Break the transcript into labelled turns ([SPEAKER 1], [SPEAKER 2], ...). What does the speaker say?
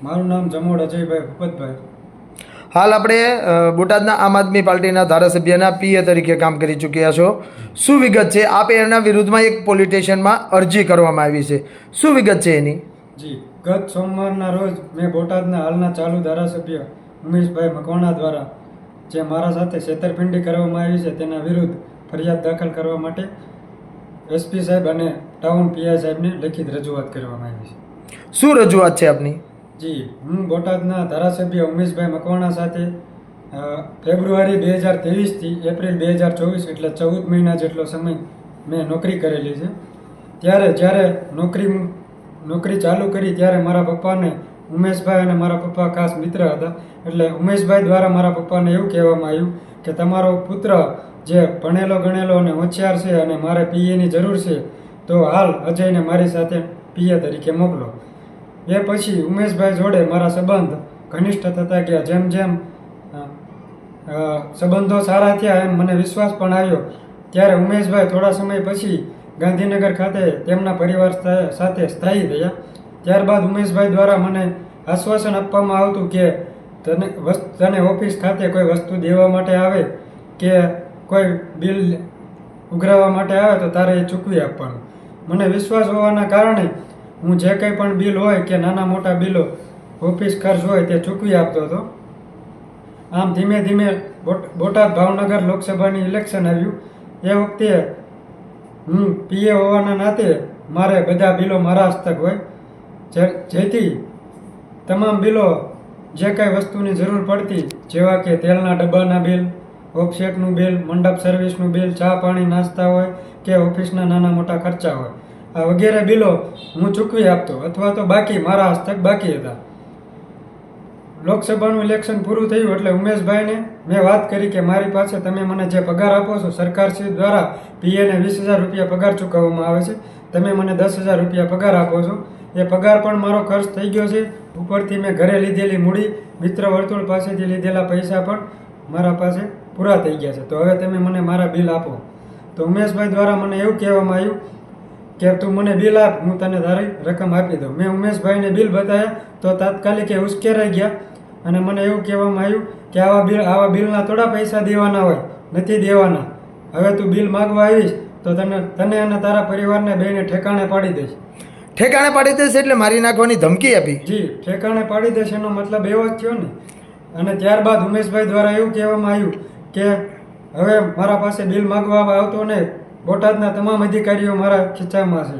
[SPEAKER 1] મારું નામ જમોડ અજયભાઈ ભૂપતભાઈ.
[SPEAKER 2] હાલ આપણે બોટાદના આમ આદમી પાર્ટીના ધારાસભ્યના પીએ તરીકે કામ કરી ચૂક્યા છો. શું વિગત છે? આપ એના વિરુદ્ધમાં એક પોલીસ સ્ટેશનમાં અરજી કરવામાં આવી છે. શું વિગત છે એની?
[SPEAKER 1] જી, ગત સોમવારના રોજ મેં બોટાદના હાલના ચાલુ ધારાસભ્ય ઉમેશભાઈ મકવાણા દ્વારા જે મારા સાથે છેતરપિંડી કરવામાં આવી છે તેના વિરુદ્ધ ફરિયાદ દાખલ કરવા માટે એસપી સાહેબ અને ટાઉન પીઆઈ સાહેબને લેખિત રજૂઆત કરવામાં આવી છે.
[SPEAKER 2] શું રજૂઆત છે આપની?
[SPEAKER 1] જી, હું બોટાદના ધારાસભ્ય ઉમેશભાઈ મકવાણા સાથે ફેબ્રુઆરી 2023થી એપ્રિલ 2024 એટલે 14 મહિના જેટલો સમય મેં નોકરી કરેલી છે. જ્યારે નોકરી ચાલુ કરી ત્યારે મારા પપ્પાને ઉમેશભાઈ અને મારા પપ્પા ખાસ મિત્ર હતા. એટલે ઉમેશભાઈ દ્વારા મારા પપ્પાને એવું કહેવામાં આવ્યું કે તમારો પુત્ર જે ભણેલો ગણેલો અને હોશિયાર છે અને મારે પીએની જરૂર છે, તો હાલ અજયને મારી સાથે પીએ તરીકે મોકલો. એ પછી ઉમેશભાઈ જોડે મારા સંબંધ ઘનિષ્ઠ થતા ગયા. જેમ જેમ સંબંધો સારા થયા એમ મને વિશ્વાસ પણ આવ્યો. ત્યારે ઉમેશભાઈ થોડા સમય પછી ગાંધીનગર ખાતે તેમના પરિવાર સાથે સ્થાયી થયા. ત્યારબાદ ઉમેશભાઈ દ્વારા મને આશ્વાસન આપવામાં આવતું કે તને ઓફિસ ખાતે કોઈ વસ્તુ દેવા માટે આવે કે કોઈ બિલ ઉઘરાવવા માટે આવે તો તારે એ ચૂકવી આપવાનું. મને વિશ્વાસ હોવાના કારણે હું જે કંઈ પણ બિલ હોય કે નાના મોટા બિલો ઓફિસ ખર્ચ હોય તે ચૂકવી આપતો હતો. આમ ધીમે ધીમે બોટાદ ભાવનગર લોકસભાની ઇલેક્શન આવ્યું. એ વખતે હું પીએ હોવાના નાતે મારે બધા બિલો મારા હસ્તક હોય, જેથી તમામ બિલો જે કાંઈ વસ્તુની જરૂર પડતી, જેવા કે તેલના ડબ્બાના બિલ, ઓફસેટનું બિલ, મંડપ સર્વિસનું બિલ, ચા પાણી નાસ્તા હોય કે ઓફિસના નાના મોટા ખર્ચા હોય, આ વગેરે બિલો હું ચૂકવી આપતો અથવા તો બાકી મારા હસ્તક બાકી હતા. લોકસભાનું ઇલેક્શન પૂરું થયું એટલે ઉમેશભાઈને મેં વાત કરી કે મારી પાસે તમે મને જે પગાર આપો છો, સરકારશ્રી દ્વારા પીએને 20,000 રૂપિયા પગાર ચૂકવવામાં આવે છે, તમે મને 10,000 રૂપિયા પગાર આપો છો. એ પગાર પણ મારો ખર્ચ થઈ ગયો છે. ઉપરથી મેં ઘરે લીધેલી મૂડી, મિત્ર વર્તુળ પાસેથી લીધેલા પૈસા પણ મારા પાસે પૂરા થઈ ગયા છે. તો હવે તમે મને મારા બિલ આપો. તો ઉમેશભાઈ દ્વારા મને એવું કહેવામાં આવ્યું કે તું મને બિલ આપ, હું તને તારી રકમ આપી દઉં. મેં ઉમેશભાઈને બિલ બતાવ્યા તો તાત્કાલિક એ ઉશ્કેરાઈ ગયા અને મને એવું કહેવામાં આવ્યું કે આવા બિલના થોડા પૈસા દેવાના હોય, નથી દેવાના. હવે તું બિલ માગવા આવીશ તો તને અને તારા પરિવારને બેને ઠેકાણે પાડી દઈશ.
[SPEAKER 2] ઠેકાણે પાડી દેશે એટલે મારી નાખવાની ધમકી આપી?
[SPEAKER 1] જી, ઠેકાણે પાડી દેશે એનો મતલબ એવો જ થયો ને. અને ત્યારબાદ ઉમેશભાઈ દ્વારા એવું કહેવામાં આવ્યું કે હવે મારા પાસે બિલ માગવા આવતો નહીં, બોટાદના તમામ અધિકારીઓ મારા ખીચામાં છે.